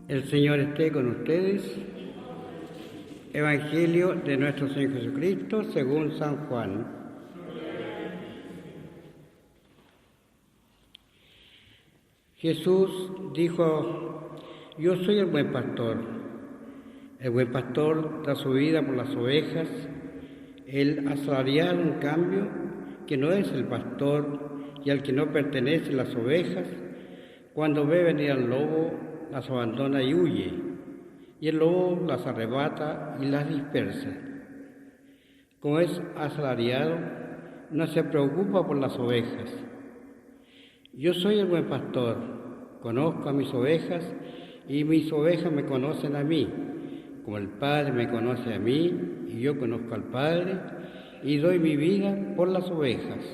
El Señor esté con ustedes. Evangelio de nuestro Señor Jesucristo según San Juan. Jesús dijo: Yo soy el buen pastor. El buen pastor da su vida por las ovejas. El asalariado, en cambio, que no es el pastor y al que no pertenecen las ovejas, cuando ve venir al lobo, las abandona y huye, y el lobo las arrebata y las dispersa. Como es asalariado, no se preocupa por las ovejas. Yo soy el buen pastor, conozco a mis ovejas, y mis ovejas me conocen a mí, como el Padre me conoce a mí, y yo conozco al Padre, y doy mi vida por las ovejas.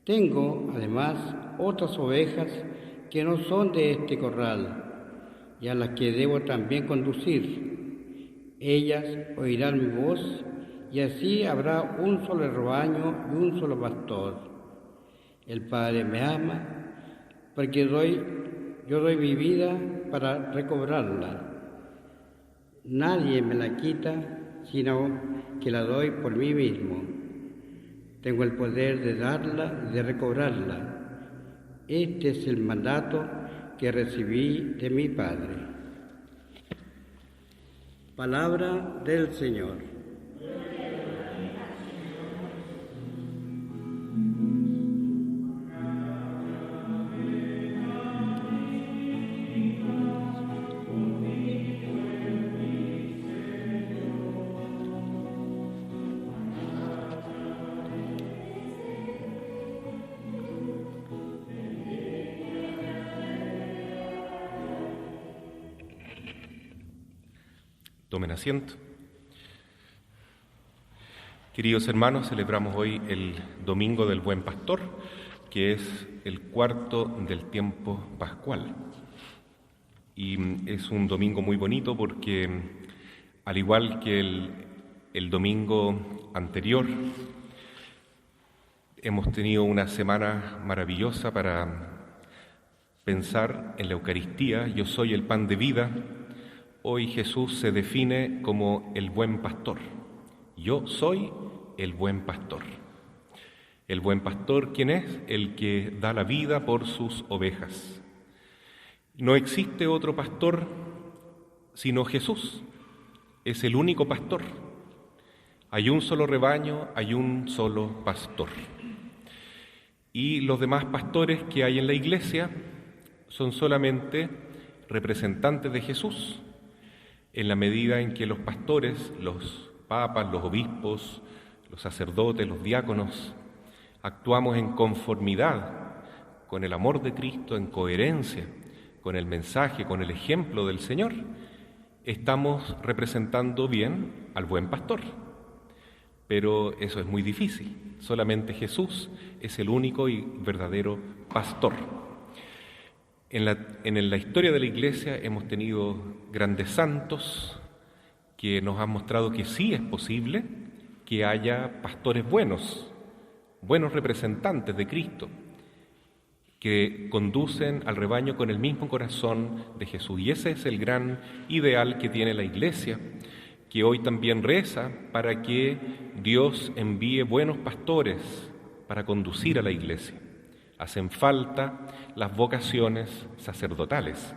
Tengo, además, otras ovejas que no son de este corral, y a las que debo también conducir. Ellas oirán mi voz, y así habrá un solo rebaño y un solo pastor. El Padre me ama, porque yo doy mi vida para recobrarla. Nadie me la quita, sino que la doy por mí mismo. Tengo el poder de darla y de recobrarla. Este es el mandato que recibí de mi Padre. Palabra del Señor. Tomen asiento. Queridos hermanos, celebramos hoy el Domingo del Buen Pastor, que es el cuarto del tiempo pascual. Y es un domingo muy bonito porque, al igual que el domingo anterior, hemos tenido una semana maravillosa para pensar en la Eucaristía. Yo soy el pan de vida. Hoy Jesús se define como el buen pastor. Yo soy el buen pastor. El buen pastor, ¿quién es? El que da la vida por sus ovejas. No existe otro pastor sino Jesús. Es el único pastor. Hay un solo rebaño, hay un solo pastor. Y los demás pastores que hay en la Iglesia son solamente representantes de Jesús, en la medida en que los pastores, los papas, los obispos, los sacerdotes, los diáconos, actuamos en conformidad con el amor de Cristo, en coherencia con el mensaje, con el ejemplo del Señor, estamos representando bien al buen pastor. Pero eso es muy difícil. Solamente Jesús es el único y verdadero pastor. En la historia de la Iglesia hemos tenido grandes santos que nos han mostrado que sí es posible que haya pastores buenos representantes de Cristo, que conducen al rebaño con el mismo corazón de Jesús. Y ese es el gran ideal que tiene la Iglesia, que hoy también reza para que Dios envíe buenos pastores para conducir a la Iglesia. Hacen falta las vocaciones sacerdotales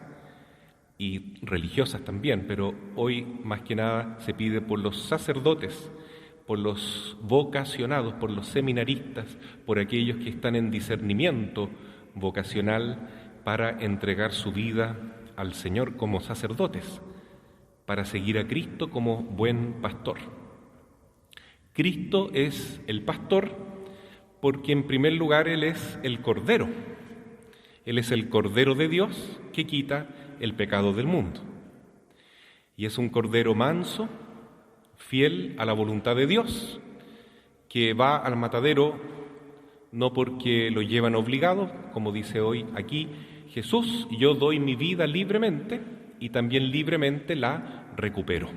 y religiosas también, pero hoy más que nada se pide por los sacerdotes, por los vocacionados, por los seminaristas, por aquellos que están en discernimiento vocacional para entregar su vida al Señor como sacerdotes, para seguir a Cristo como buen pastor. Cristo es el pastor porque en primer lugar Él es el Cordero. Él es el Cordero de Dios que quita el pecado del mundo. Y es un Cordero manso, fiel a la voluntad de Dios, que va al matadero no porque lo llevan obligado, como dice hoy aquí Jesús, yo doy mi vida libremente y también libremente la recupero.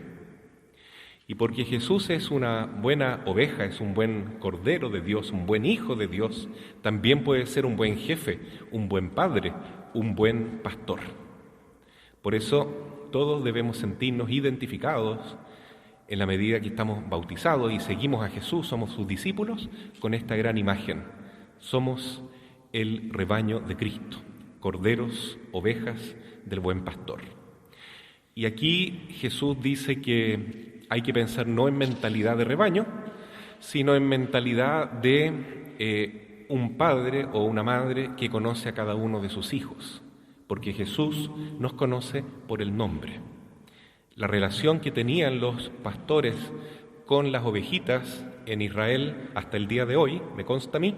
Y porque Jesús es una buena oveja, es un buen cordero de Dios, un buen hijo de Dios, también puede ser un buen jefe, un buen padre, un buen pastor. Por eso todos debemos sentirnos identificados en la medida que estamos bautizados y seguimos a Jesús, somos sus discípulos, con esta gran imagen. Somos el rebaño de Cristo, corderos, ovejas del buen pastor. Y aquí Jesús dice que hay que pensar no en mentalidad de rebaño, sino en mentalidad de un padre o una madre que conoce a cada uno de sus hijos, porque Jesús nos conoce por el nombre. La relación que tenían los pastores con las ovejitas en Israel hasta el día de hoy, me consta a mí,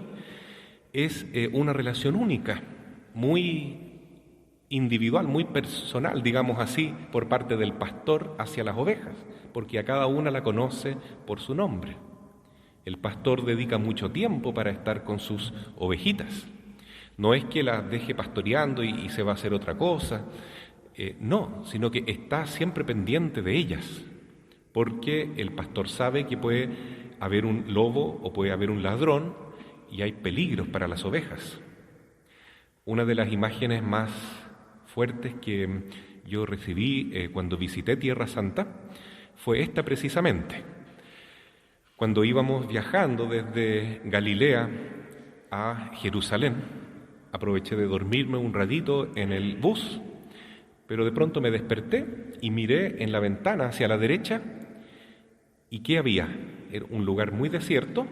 es una relación única, muy individual, muy personal, digamos así, por parte del pastor hacia las ovejas, porque a cada una la conoce por su nombre. El pastor dedica mucho tiempo para estar con sus ovejitas. No es que las deje pastoreando y se va a hacer otra cosa, no, sino que está siempre pendiente de ellas, porque el pastor sabe que puede haber un lobo o puede haber un ladrón y hay peligros para las ovejas. Una de las imágenes más fuertes que yo recibí cuando visité Tierra Santa fue esta precisamente. Cuando íbamos viajando desde Galilea a Jerusalén, aproveché de dormirme un ratito en el bus, pero de pronto me desperté y miré en la ventana hacia la derecha y ¿qué había? Era un lugar muy desierto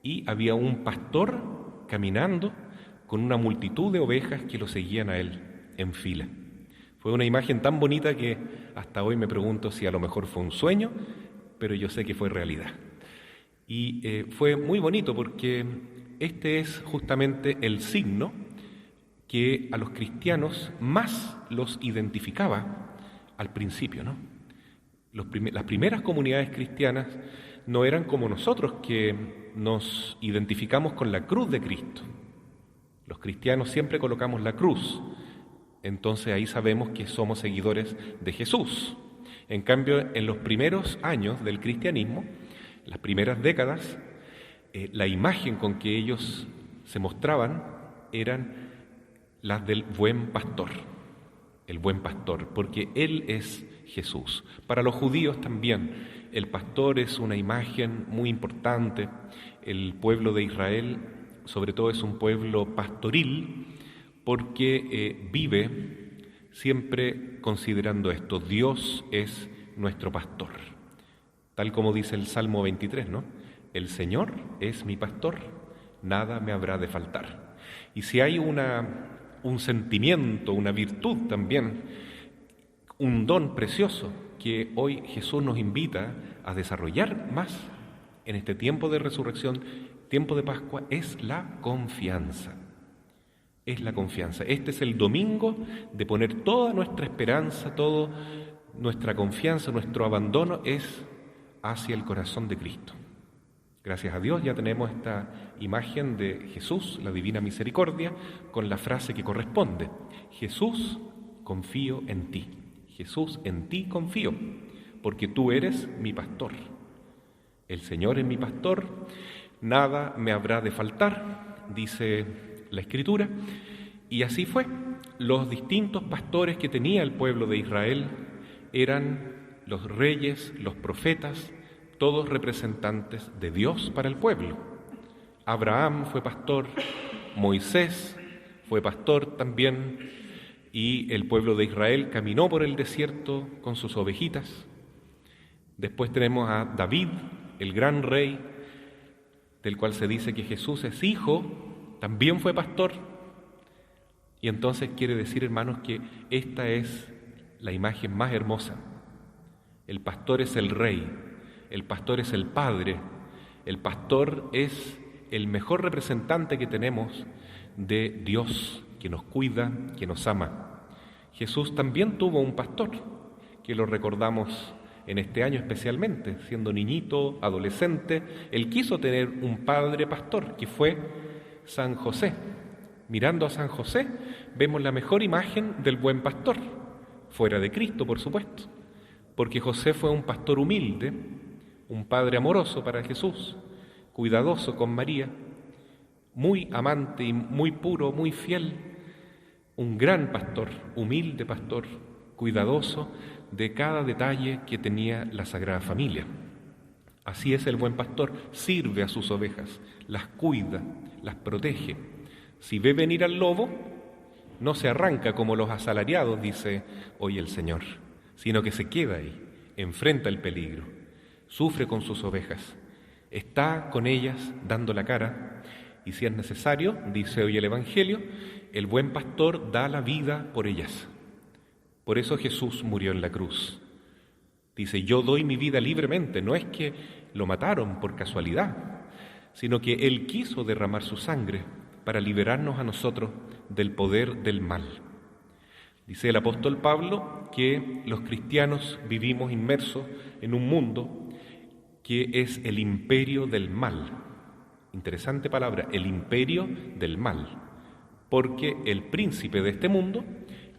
y había un pastor caminando con una multitud de ovejas que lo seguían a él en fila. Fue una imagen tan bonita que hasta hoy me pregunto si a lo mejor fue un sueño, pero yo sé que fue realidad. Y fue muy bonito porque este es justamente el signo que a los cristianos más los identificaba al principio, ¿no? Las primeras comunidades cristianas no eran como nosotros, que nos identificamos con la cruz de Cristo. Los cristianos siempre colocamos la cruz, entonces ahí sabemos que somos seguidores de Jesús. En cambio, en los primeros años del cristianismo, las primeras décadas, la imagen con que ellos se mostraban eran las del buen pastor, el buen pastor, porque Él es Jesús. Para los judíos también, el pastor es una imagen muy importante. El pueblo de Israel, sobre todo, es un pueblo pastoril, porque vive siempre considerando esto: Dios es nuestro pastor. Tal como dice el Salmo 23, ¿no? El Señor es mi pastor, nada me habrá de faltar. Y si hay un sentimiento, una virtud también, un don precioso que hoy Jesús nos invita a desarrollar más en este tiempo de resurrección, tiempo de Pascua, es la confianza. Es la confianza. Este es el domingo de poner toda nuestra esperanza, toda nuestra confianza, nuestro abandono es hacia el corazón de Cristo. Gracias a Dios ya tenemos esta imagen de Jesús, la divina misericordia, con la frase que corresponde: Jesús, confío en ti. Jesús, en ti confío, porque tú eres mi pastor. El Señor es mi pastor, nada me habrá de faltar, dice la Escritura, y así fue. Los distintos pastores que tenía el pueblo de Israel eran los reyes, los profetas, todos representantes de Dios para el pueblo. Abraham fue pastor, Moisés fue pastor también, y el pueblo de Israel caminó por el desierto con sus ovejitas. Después tenemos a David, el gran rey, del cual se dice que Jesús es hijo, también fue pastor. Y entonces quiere decir, hermanos, que esta es la imagen más hermosa. El pastor es el rey, el pastor es el padre, el pastor es el mejor representante que tenemos de Dios, que nos cuida, que nos ama. Jesús también tuvo un pastor, que lo recordamos en este año especialmente, siendo niñito, adolescente. Él quiso tener un padre pastor, que fue San José. Mirando a San José, vemos la mejor imagen del buen pastor, fuera de Cristo, por supuesto, porque José fue un pastor humilde, un padre amoroso para Jesús, cuidadoso con María, muy amante y muy puro, muy fiel, un gran pastor, humilde pastor, cuidadoso de cada detalle que tenía la Sagrada Familia. Así es el buen pastor, sirve a sus ovejas, las cuida, las protege. Si ve venir al lobo, no se arranca como los asalariados, dice hoy el Señor, sino que se queda ahí, enfrenta el peligro, sufre con sus ovejas, está con ellas dando la cara, y si es necesario, dice hoy el Evangelio, el buen pastor da la vida por ellas. Por eso Jesús murió en la cruz. Dice, yo doy mi vida libremente, no es que lo mataron por casualidad, sino que Él quiso derramar su sangre para liberarnos a nosotros del poder del mal. Dice el apóstol Pablo que los cristianos vivimos inmersos en un mundo que es el imperio del mal. Interesante palabra, el imperio del mal, porque el príncipe de este mundo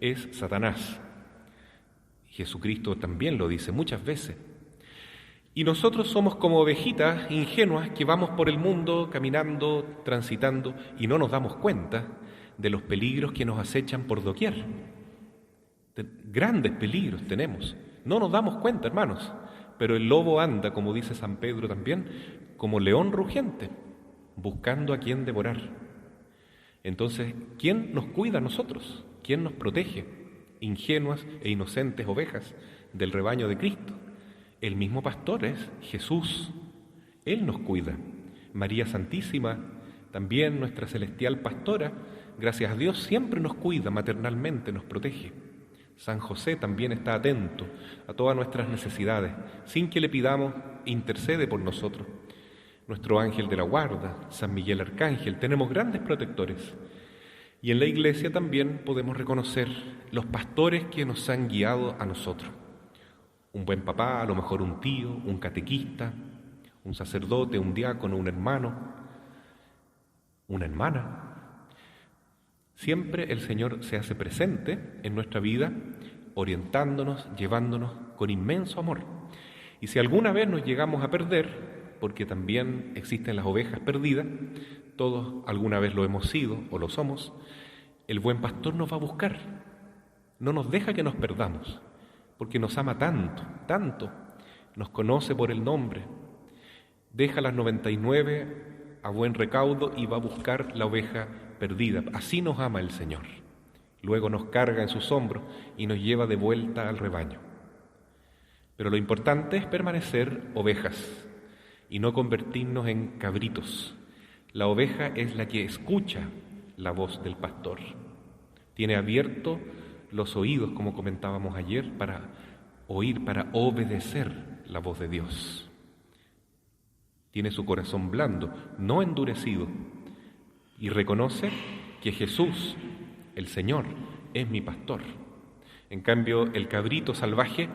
es Satanás. Jesucristo también lo dice muchas veces. Y nosotros somos como ovejitas ingenuas que vamos por el mundo caminando, transitando y no nos damos cuenta de los peligros que nos acechan por doquier. Grandes peligros tenemos. No nos damos cuenta, hermanos. Pero el lobo anda, como dice San Pedro también, como león rugiente, buscando a quien devorar. Entonces, ¿quién nos cuida a nosotros? ¿Quién nos protege? Ingenuas e inocentes ovejas del rebaño de Cristo. El mismo pastor es Jesús. Él nos cuida. María Santísima, también nuestra celestial pastora, gracias a Dios, siempre nos cuida maternalmente, nos protege. San José también está atento a todas nuestras necesidades, sin que le pidamos, intercede por nosotros. Nuestro ángel de la guarda, San Miguel Arcángel, tenemos grandes protectores. Y en la Iglesia también podemos reconocer los pastores que nos han guiado a nosotros. Un buen papá, a lo mejor un tío, un catequista, un sacerdote, un diácono, un hermano, una hermana. Siempre el Señor se hace presente en nuestra vida, orientándonos, llevándonos con inmenso amor. Y si alguna vez nos llegamos a perder, porque también existen las ovejas perdidas, todos alguna vez lo hemos sido o lo somos, el buen pastor nos va a buscar, no nos deja que nos perdamos, porque nos ama tanto, tanto, nos conoce por el nombre, deja las 99 a buen recaudo y va a buscar la oveja perdida. Así nos ama el Señor. Luego nos carga en sus hombros y nos lleva de vuelta al rebaño. Pero lo importante es permanecer ovejas y no convertirnos en cabritos. La oveja es la que escucha la voz del pastor. Tiene abiertos los oídos, como comentábamos ayer, para oír, para obedecer la voz de Dios. Tiene su corazón blando, no endurecido, y reconoce que Jesús, el Señor, es mi pastor. En cambio, el cabrito salvaje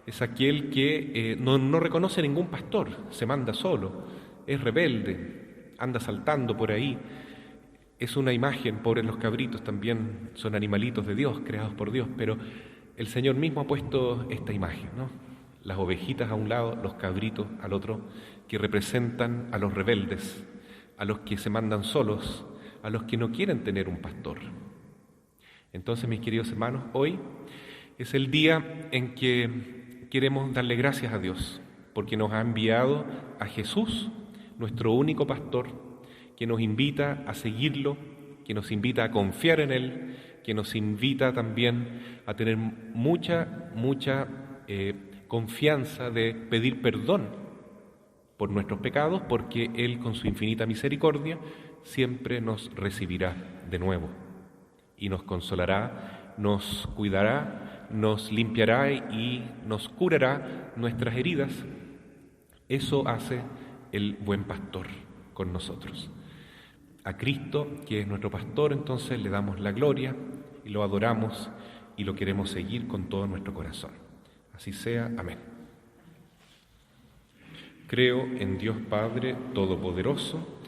es aquel que no reconoce ningún pastor, se manda solo, es rebelde, anda saltando por ahí. Es una imagen, pobres los cabritos, también son animalitos de Dios, creados por Dios, pero el Señor mismo ha puesto esta imagen, ¿no? Las ovejitas a un lado, los cabritos al otro, que representan a los rebeldes, a los que se mandan solos, a los que no quieren tener un pastor. Entonces, mis queridos hermanos, hoy es el día en que queremos darle gracias a Dios, porque nos ha enviado a Jesús, nuestro único pastor, que nos invita a seguirlo, que nos invita a confiar en Él, que nos invita también a tener mucha confianza de pedir perdón por nuestros pecados, porque Él con su infinita misericordia siempre nos recibirá de nuevo y nos consolará, nos cuidará, nos limpiará y nos curará nuestras heridas. Eso hace el buen pastor con nosotros. A Cristo, que es nuestro pastor, entonces le damos la gloria y lo adoramos y lo queremos seguir con todo nuestro corazón. Así sea. Amén. Creo en Dios Padre Todopoderoso,